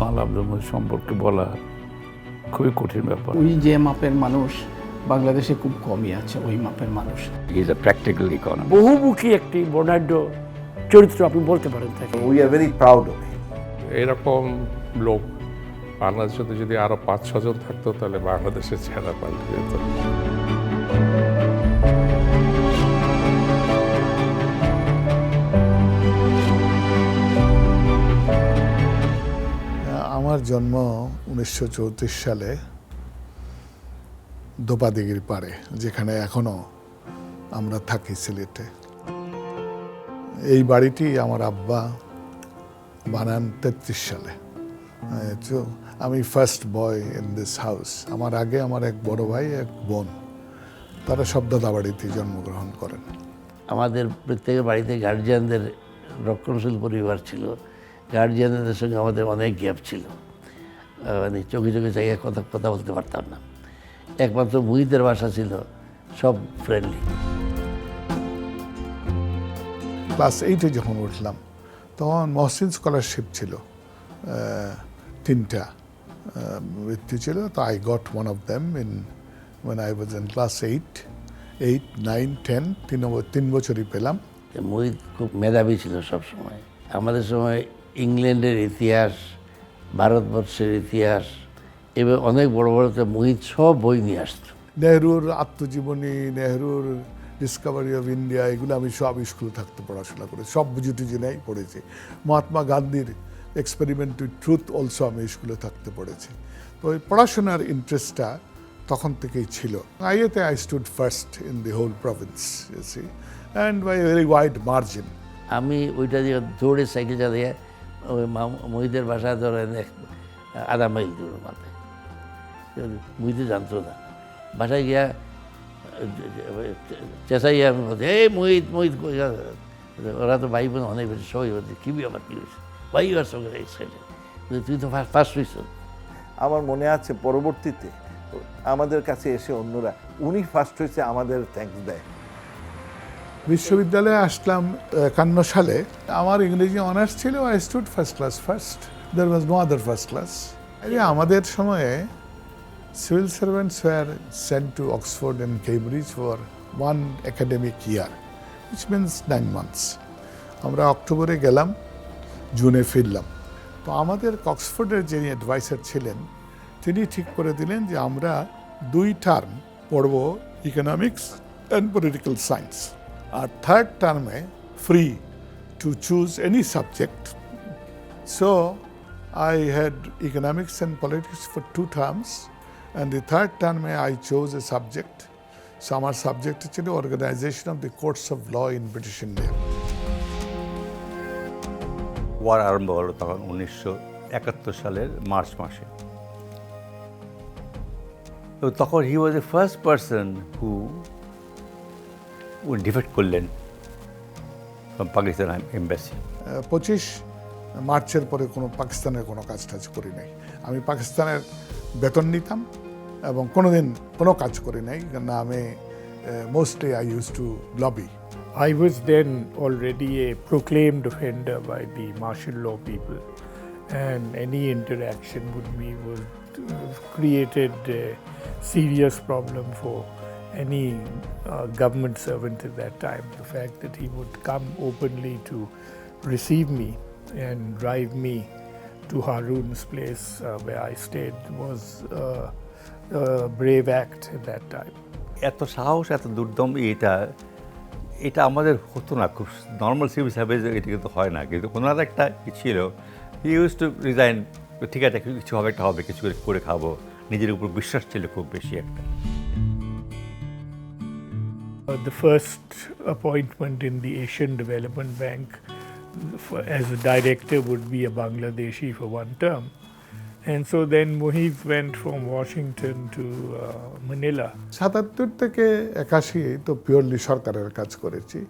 মাল আব্দুল মহিদ সম্পর্কে বলা খুবই কঠিন ব্যাপার। ওই যে মাপের মানুষ বাংলাদেশে খুব কমই আছে, ওই মাপের মানুষ। He is a practical economist. বহুমুখী একটি বর্ণাঢ্য চরিত্র আপনি বলতে পারেন তাকে। We are very proud of him. এরকম লোক বাংলাদেশে যদি আরো 5-6 জন থাকতো তাহলে বাংলাদেশের চেহারা পাল্টে যেত। আমার জন্ম 1934 সালে দোপাদিঘির পাড়ে, যেখানে এখনো আমরা থাকি সিলেটে। এই বাড়িটি আমার আব্বা বানান 33 সালে। তো আমি first boy in this house. আমার আগে আমার এক বড় ভাই, এক বোন, তারা সব দাদাবাড়িতে জন্মগ্রহণ করেন। আমাদের প্রত্যেকের বাড়িতে গার্জিয়ানদের রক্ষণশীল পরিবার ছিল। গার্জিয়ানদের সঙ্গে আমাদের অনেক গ্যাপ ছিল, মানে চোখে চোখে জায়গায় কথা বলতে পারতাম না। একমাত্র মুহিতের বাসা ছিল সব ফ্রেন্ডলি। ক্লাস 8-এ যখন উঠলাম তখন মহসিন স্কলারশিপ ছিল, 3টা বৃত্তি ছিল। তো I got one of them when I was in class 8, 9, 10, 3 বছরই পেলাম। মুহিত খুব মেধাবী ছিল সবসময়। আমাদের সময় ইংল্যান্ডের ইতিহাস, ভারতবর্ষের ইতিহাস এবং অনেক বড় বড় মুহিত সব বই নিয়ে আসতো। নেহরুর আত্মজীবনী, নেহরুর ডিসকভারি অফ ইন্ডিয়া, এগুলো আমি সব স্কুলে থাকতে পড়াশোনা করেছি, সব বুঝুটুজি নেই পড়েছি। মহাত্মা গান্ধীর এক্সপেরিমেন্ট উইথ ট্রুথ অলসো আমি স্কুলে থাকতে পড়েছি। তো ওই পড়াশোনার ইন্টারেস্টটা তখন থেকেই ছিল। আইএতে I stood first in the whole province, U C, and by very wide margin. আমি ওইটা দিয়ে দৌড়ে সাইকেল চালিয়ে ওই মুহিতের বাসায় ধরেন আধা মাইল দূর মাথায়। মুহিতে জানতো না। বাসায় গিয়া চেঁচাই আমি বলছি, এই মুহিত মুহিত। ওরা তো ভাই বোন অনেক বেশি, সবাই বলছে কী ব্যাপার, কী হয়েছে, ভাই আর সঙ্গে এক্সাইটেড, তুই তো ফার্স্ট হয়েছ। আমার মনে আছে পরবর্তীতে আমাদের কাছে এসে অন্যরা উনি ফার্স্ট হয়েছে আমাদের থ্যাঙ্কস দেয়। বিশ্ববিদ্যালয়ে আসলাম 51 সালে। আমার ইংরেজি অনার্স ছিল। I stood first class first, there was no other first class. আমাদের সময়ে civil servants were sent to Oxford and Cambridge for 1 academic year, which means 9 months. আমরা অক্টোবরে গেলাম, জুনে ফিরলাম। তো আমাদের অক্সফোর্ডের যিনি অ্যাডভাইসার ছিলেন, তিনি ঠিক করে দিলেন যে আমরা 2 টার্ম পড়ব ইকোনমিক্স অ্যান্ড পলিটিক্যাল সায়েন্স, আর 3rd টার্মে free to choose any subject. So I had economics and politics for 2 terms, and the 3rd term I chose a subject. So আমার সাবজেক্ট ছিল organisation of the courts of law in British India. War আরম্ভ হলো তখন 1971 সালের March মাসে। তো তখন he was a first person who defect করলেন ফ্রম পাকিস্তান এম্বাসি। 25 মার্চের পরে কোনো পাকিস্তানের কোনো কাজ টাজ করি নাই। আমি পাকিস্তানের বেতন নিতাম এবং কোনোদিন কোনো কাজ করি নাই, কারণ আমি mostly I use to lobby. I was then already a proclaimed offender by the martial law people, and any interaction with me would have created a serious problem for any government servant at that time. The fact that he would come openly to receive me and drive me to Harun's place where I stayed was a brave act at that time. এত সাহস, এত দুর্দম, এটা আমাদের হতো না। খুব normal civil service এটা কিন্তু হয় না, কিন্তু ওনার একটা ছিল, হি ইউজ টু রিজাইন, ঠিক আছে কিছু হবে, একটা হবে, কিছু করে খাবো। নিজের উপর বিশ্বাস ছিল খুব বেশি একটা। The first appointment in the Asian Development Bank as a director would be a Bangladeshi for 1 term. And so then Mohit went from Washington to Manila. 77 থেকে 81 তো পিওরলি সরকারের কাজ করেছি,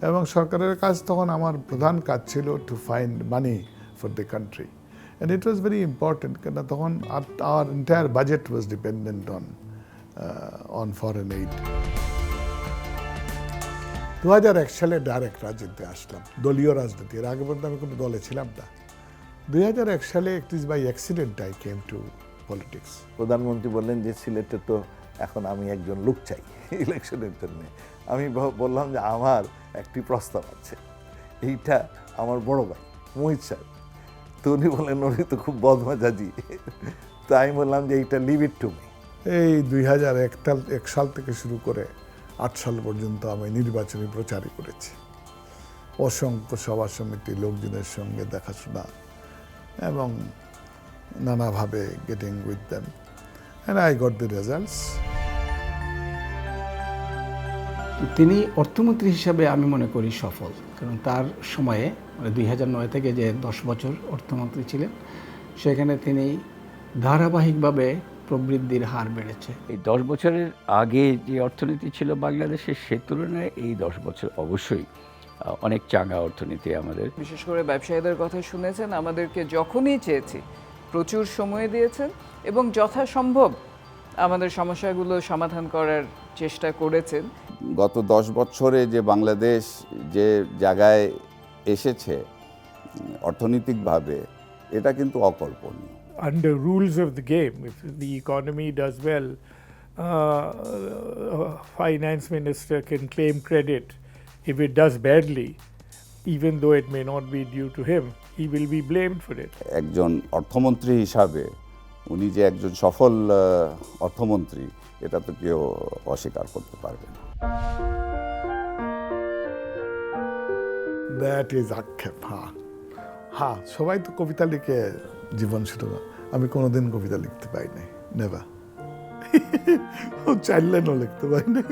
এবং সরকারের কাজ তখন আমার প্রধান কাজ ছিল to find money for the country, and it was very important, কেন তখন our entire budget was dependent on foreign aid. 2001 সালে ডাইরেক্ট রাজনীতিতে আসলাম, দলীয় রাজনীতি। এর আগে পর্যন্ত আমি কোনো দলে ছিলাম না। 2001 সালে it is by accident I came to politics. প্রধানমন্ত্রী বললেন যে সিলেটে তো এখন আমি একজন লোক চাই ইলেকশনের জন্য। আমি বললাম যে আমার একটি প্রস্তাব আছে, এইটা আমার বড় ভাই মোহিত সাহেব। তো উনি বললেন উনি তো খুব বদমেজাজি। তো আমি বললাম যে এইটা লিভ ইট টু মি। এই 2001 সাল থেকে শুরু করে 8 সাল পর্যন্ত আমি নির্বাচনী প্রচারই করেছি। অসংখ্য সভা সমিতি, লোকজনের সঙ্গে দেখাশোনা এবং নানাভাবে getting with them, and I got the results. তিনি অর্থমন্ত্রী হিসাবে আমি মনে করি সফল, কারণ তার সময়ে মানে 2009 থেকে যে 10 বছর অর্থমন্ত্রী ছিলেন, সেখানে তিনি ধারাবাহিকভাবে প্রবৃদ্ধির হার বেড়েছে। এই 10 বছরের আগে যে অর্থনীতি ছিল বাংলাদেশের, সে তুলনায় এই 10 বছর অবশ্যই অনেক চাঙ্গা অর্থনীতি আমাদের। বিশেষ করে ব্যবসায়ীদের কথা শুনেছেন, আমাদেরকে যখনই চেয়েছি প্রচুর সময় দিয়েছেন এবং যথাসম্ভব আমাদের সমস্যাগুলো সমাধান করার চেষ্টা করেছেন। গত 10 বছরে যে বাংলাদেশ যে জায়গায় এসেছে অর্থনৈতিকভাবে, এটা কিন্তু অকল্পনীয়। Under rules of the game, if the economy does well, finance minister can claim credit. If it does badly, even though it may not be due to him, he will be blamed for it. একজন অর্থমন্ত্রী হিসাবে উনি যে একজন সফল অর্থমন্ত্রী, এটা তো কেউ অস্বীকার করতে পারবে না। দ্যাট ইজ আক্ষেপ। হ্যাঁ, সবাই তো কবিতা লিখে জীবন শুরু করে, আমি কোনোদিন কবিতা লিখতে পাই নাই, নেভার। চাইলেনও লিখতে পাই নাই।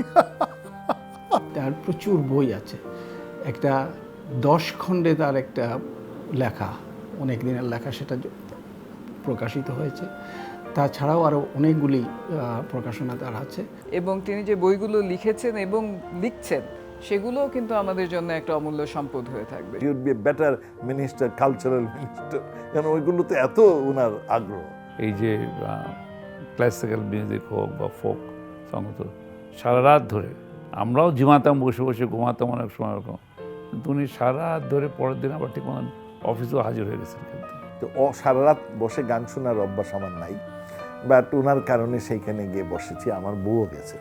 তার প্রচুর বই আছে, একটা 10 খণ্ডে তার একটা লেখা, অনেক দিনের লেখা, সেটা প্রকাশিত হয়েছে। তাছাড়াও আরও অনেকগুলি প্রকাশনা তার আছে। এবং তিনি যে বইগুলো লিখেছেন এবং লিখছেন, সেগুলোও কিন্তু আমাদের জন্য একটা অমূল্য সম্পদ হয়ে থাকবে। He would be better minister, cultural minister, কারণ ওইগুলোতে এত ওনার আগ্রহ। এই যে ক্লাসিক্যাল মিউজিক হোক বা ফোক সং, সারা রাত ধরে আমরাও ঝিমাতাম, বসে বসে ঘুমাতাম অনেক সময় এরকম, কিন্তু উনি সারা রাত ধরে পরের দিন আবার ঠিক অফিসেও হাজির হয়ে গেছেন। কিন্তু তো সারা রাত বসে গান শোনার অভ্যাস আমার নাই, বাট ওনার কারণে সেইখানে গিয়ে বসেছি। আমার বউও গেছে।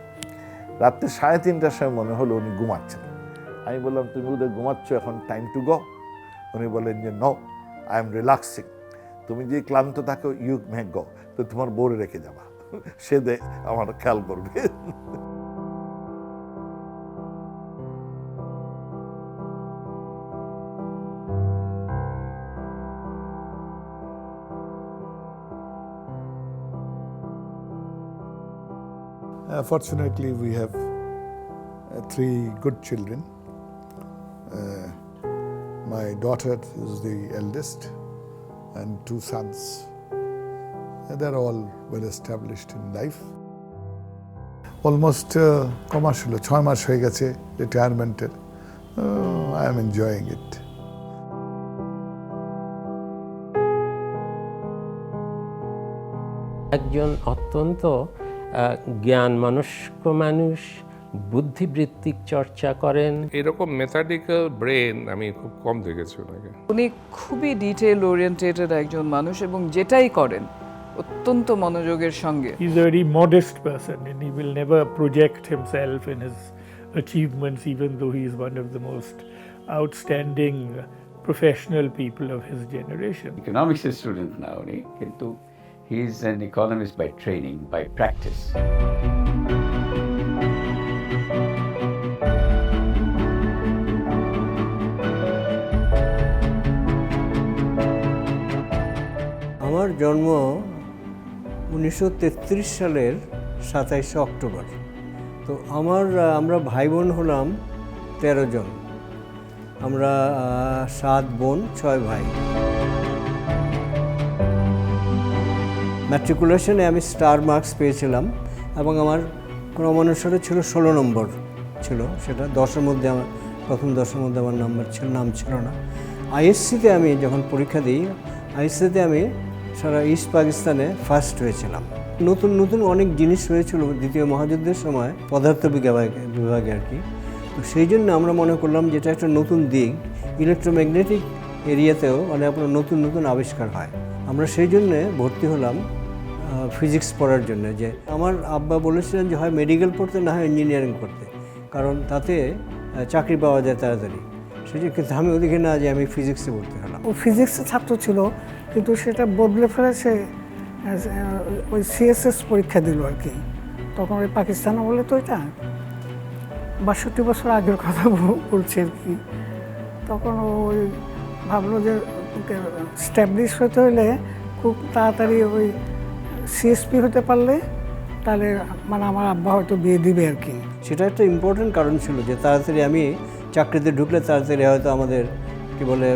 রাত্রে 3:30টার সময় মনে হলো উনি ঘুমাচ্ছেন। আমি বললাম, তুমি ওদের ঘুমাচ্ছ, এখন টাইম টু গো। উনি বললেন যে নো, আই এম রিল্যাক্সিং। তুমি যে ক্লান্ত থাকো, ইউ মে গো, তো তোমার বউরে রেখে যাবা, সে আমার খেয়াল করবে। Fortunately, we have 3 good children. My daughter is the eldest, and 2 sons. They're all well established in life. Almost commercial, 6 মাস হয়ে গেছে রিটায়ারমেন্টের। I am enjoying it. একজন অত্যন্ত জ্ঞান মনস্ক মানুষ, বুদ্ধিবৃত্তিক চর্চা করেন। এরকম মেথডিক্যাল ব্রেন আমি খুব কম দেখেছি ওনাকে। উনি খুবই ডিটেইল ওরিয়েন্টেটেড একজন মানুষ এবং যেটাই করেন অত্যন্ত মনোযোগের সঙ্গে। He is a very modest person and he will never project himself in his achievements, even though he is one of the most outstanding professional people of his generation. Economics student না উনি, কিন্তু he is an economist by training, by practice. আমার জন্ম 1933 সালের 27শে October. তো আমরা ভাই বোন হলাম 13 জন। আমরা 7 বোন 6 ভাই। ম্যাট্রিকুলেশনে আমি স্টার মার্কস পেয়েছিলাম এবং আমার ক্রমানুসারে ছিল 16 নম্বর ছিল, সেটা 10-এর মধ্যে আমার প্রথম 10-এর মধ্যে আমার নাম ছিল না। আইএসসিতে আমি যখন পরীক্ষা দিই, আইএসসিতে আমি সারা ইস্ট পাকিস্তানে ফার্স্ট হয়েছিলাম। নতুন নতুন অনেক জিনিস হয়েছিল দ্বিতীয় মহাযুদ্ধের সময় বিভাগে আর কি। তো সেই জন্য আমরা মনে করলাম যেটা একটা নতুন দিক, ইলেকট্রোম্যাগনেটিক এরিয়াতেও অনেক নতুন নতুন আবিষ্কার হয়। আমরা সেই জন্যে ভর্তি হলাম ফিজিক্স পড়ার জন্য। যে আমার আব্বা বলেছিলেন যে হয় মেডিকেল পড়তে, না হয় ইঞ্জিনিয়ারিং পড়তে, কারণ তাতে চাকরি পাওয়া যায় তাড়াতাড়ি। সেটা কিন্তু আমি ওদিকে না, যে আমি ফিজিক্সে ভর্তি হলাম। ও ফিজিক্সের ছাত্র ছিল, কিন্তু সেটা বদলে ফেলে সে ওই সিএসএস পরীক্ষা দিল আর কি। তখন ওই পাকিস্তানে বলে তো এটা ৬২ বছর আগের কথা বলছে আর কি। তখন ওই ভাবলো যে স্ট্যাবলিশ হতে হলে খুব তাড়াতাড়ি ওই সিএসপি হতে পারলে তাহলে মানে আমার আব্বা হয়তো বিয়ে দিবে আর কি। সেটা একটা ইম্পর্টেন্ট কারণ ছিল, যে তাড়াতাড়ি আমি চাকরিতে ঢুকলে তাড়াতাড়ি হয়তো আমাদের কী বলে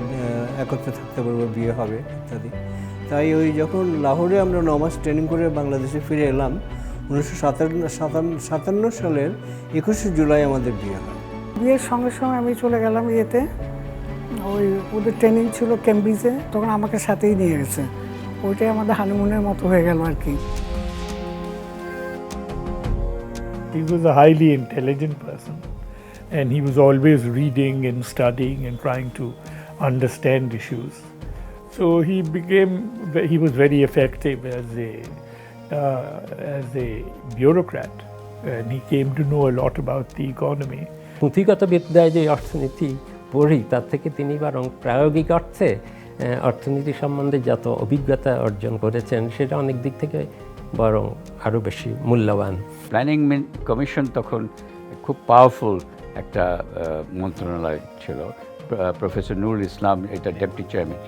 একত্রে থাকতে পারবো, বিয়ে হবে ইত্যাদি। তাই ওই যখন লাহোরে আমরা 9 মাস ট্রেনিং করে বাংলাদেশে ফিরে এলাম 1957 সালের 21শে জুলাই আমাদের বিয়ে হয়। বিয়ের সঙ্গে সঙ্গে আমি চলে গেলাম ইয়েতে, ওই ওদের ট্রেনিং ছিল কেমব্রিজে, তখন আমাকে সাথেই নিয়ে গেছে। ওইটাই আমাদের হানিমুনের মতো হয়ে গেল আর কি। He was a highly intelligent person, and he was always reading and studying and trying to understand issues. So he was very effective as a bureaucrat, and he came to know a lot about the economy. পুঁথিগত বিদ্যায় যে অর্থনীতি পড়ি, তার থেকে তিনি বরং প্রায়োগিক অর্থে অর্থনীতি সম্বন্ধে যত অভিজ্ঞতা অর্জন করেছেন, সেটা অনেক দিক থেকে বরং আরও বেশি মূল্যবান। প্ল্যানিং কমিশন তখন খুব পাওয়ারফুল একটা মন্ত্রণালয় ছিল। প্রফেসর নুরুল ইসলাম এটা ডেপুটি চেয়ারম্যান,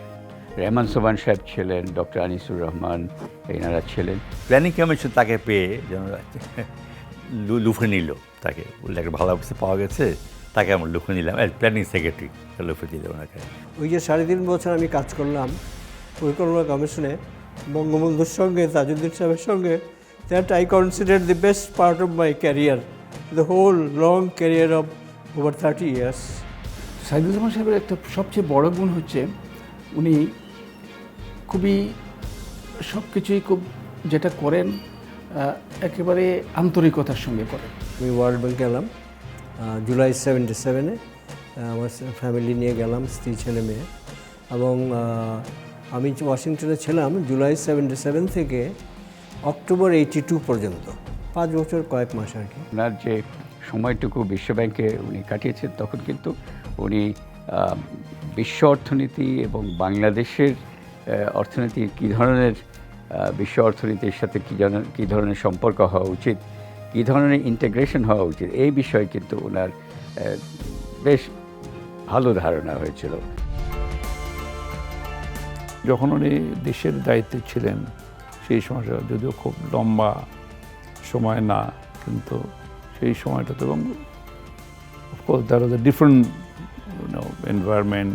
রেহমান সোবান সাহেব ছিলেন, ডক্টর আনিসুর রহমান এনারা ছিলেন। প্ল্যানিং কমিশন তাকে পেয়ে যেন লুফে নিল, তাকে বললে একটা ভালো অবস্থা পাওয়া গেছে, তাকে আমরা লুফে নিলাম, প্ল্যানিং সেক্রেটারি লুফে দিল ওনাকে। ওই যে 3.5 বছর আমি কাজ করলাম পরিকল্পনা কমিশনে বঙ্গবন্ধুর সঙ্গে, তাজউদ্দিন সাহেবের সঙ্গে, that I consider the best part of my career, the whole long career of over 30 years. Saiduzzaman সাহেবের একটা সবচেয়ে বড় গুণ হচ্ছে উনি খুবই সব কিছুই খুব যেটা করেন একেবারে আন্তরিকতার সঙ্গে করেন। আমি ওয়ার্ল্ড ব্যাংক গেলাম জুলাই 77-এ, আমার ফ্যামিলি নিয়ে গেলাম, স্ত্রী ছেলে মেয়ে, এবং আমি ওয়াশিংটনে ছিলাম জুলাই 77 থেকে অক্টোবর 82 পর্যন্ত, 5 বছর কয়েক মাস আর কি। ওনার যে সময়টুকু বিশ্বব্যাংকে উনি কাটিয়েছেন, তখন কিন্তু উনি বিশ্ব অর্থনীতি এবং বাংলাদেশের অর্থনীতি কী ধরনের, বিশ্ব অর্থনীতির সাথে কী ধরনের সম্পর্ক হওয়া উচিত, কী ধরনের ইন্টিগ্রেশন হওয়া উচিত, এই বিষয়ে কিন্তু ওনার বেশ ভালো ধারণা হয়েছিল। যখন উনি দেশের দায়িত্বে ছিলেন সেই সময়টা যদিও খুব লম্বা সময় না, কিন্তু সেই সময়টাতে এবং of course there was a different environment.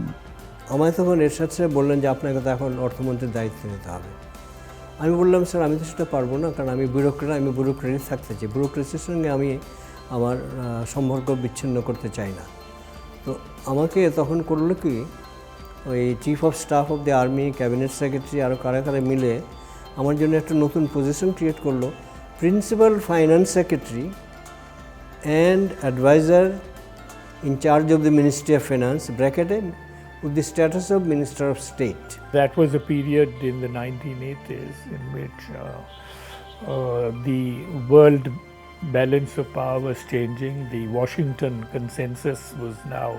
আমায় তখন এরশাদ সাহেব বললেন যে আপনাকে তো এখন অর্থমন্ত্রীর দায়িত্ব নিতে হবে। আমি বললাম স্যার আমি তো সেটা পারবো না, কারণ আমি ব্যুরোক্রেসি থাকতে চাই, ব্যুরোক্রেসির সঙ্গে আমি আমার সম্পর্ক বিচ্ছিন্ন করতে চাই না। তো আমাকে তখন করলো কি, ওই chief of staff of the army, cabinet secretary, আরও কারা কারা মিলে আমার জন্য একটা নতুন পজিশন ক্রিয়েট করলো, principal finance secretary and adviser in charge of the Ministry of Finance, bracketed with the status of Minister of State. That was a period in the 1980s in which the world balance of power was changing. The Washington consensus was now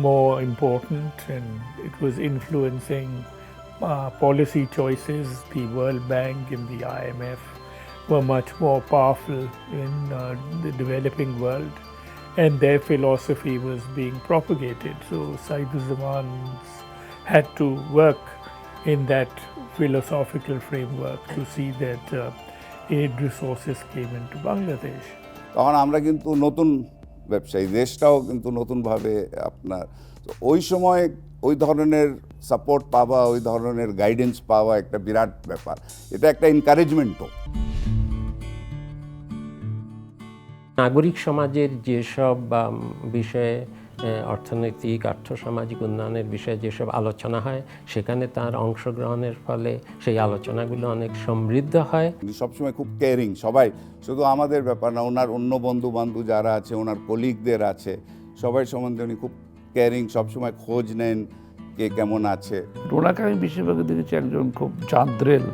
more important, and it was influencing policy choices. The World Bank and the IMF were much more powerful in the developing world, and their philosophy was being propagated. So Saiduzzaman had to work in that philosophical framework to see that aid resources came into Bangladesh. তখন আমরা কিন্তু নতুন ব্যবসায়ী, দেশটাও কিন্তু নতুনভাবে আপনার, ওই সময় ওই ধরনের সাপোর্ট পাওয়া, ওই ধরনের গাইডেন্স পাওয়া একটা বিরাট ব্যাপার, এটা একটা এনকারেজমেন্টও। নাগরিক সমাজের যেসব বিষয়ে অর্থনৈতিক আর্থসামাজিক উন্নয়নের বিষয়ে যেসব আলোচনা হয়, সেখানে তার অংশগ্রহণের ফলে সেই আলোচনাগুলো অনেক সমৃদ্ধ হয়। উনি সবসময় খুব কেয়ারিং, সবাই, শুধু আমাদের ব্যাপার না, ওনার অন্য বন্ধু বান্ধব যারা আছে, ওনার কলিগদের আছে, সবাই সম্বন্ধে উনি খুব কেয়ারিং, সবসময় খোঁজ নেন, কে কেমন আছে। ওনাকে আমি বেশিরভাগ দেখেছি একজন খুব জাদ্রেল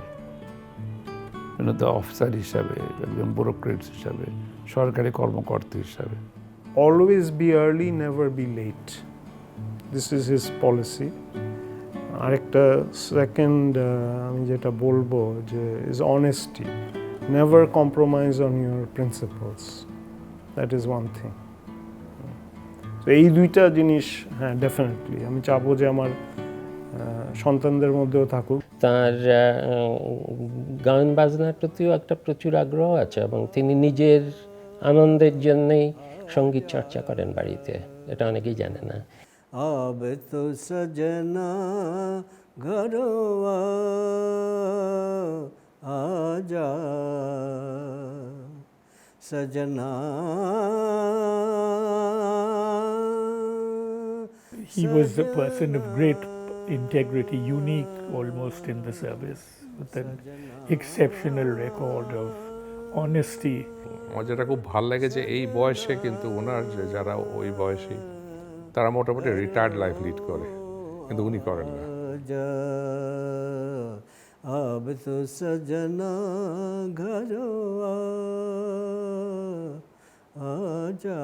অফিসার হিসাবে, একজন ব্যুরোক্রেটস হিসাবে, সরকারি কর্মকর্তা হিসাবে। Always be early, never be late. This is his policy. আরেকটা সেকেন্ড আমি যেটা বলবো যে is honesty. Never compromise on your principles. That is one thing. তো এই দুইটা জিনিস হ্যাঁ ডেফিনেটলি আমি চাবো যে আমার সন্তানদের মধ্যেও থাকুক। তার গান বাজনার প্রতিও একটা প্রচুর আগ্রহ আছে এবং তিনি নিজের আনন্দের জন্যই সঙ্গীত চর্চা করেন বাড়িতে, এটা অনেকেই জানে না। আব তো সজনা ঘরোয়া আজা সজনা। He was a person of great integrity, unique almost in the service, with an exceptional record of honesty. আমার যেটা খুব ভালো লাগে যে এই বয়সে কিন্তু ওনার যে যারা ওই বয়সী তারা মোটামুটি রিটায়ার্ড লাইফ লিড করে, কিন্তু উনি করেন না। আব তো সজনা ঘরোয়া আজা।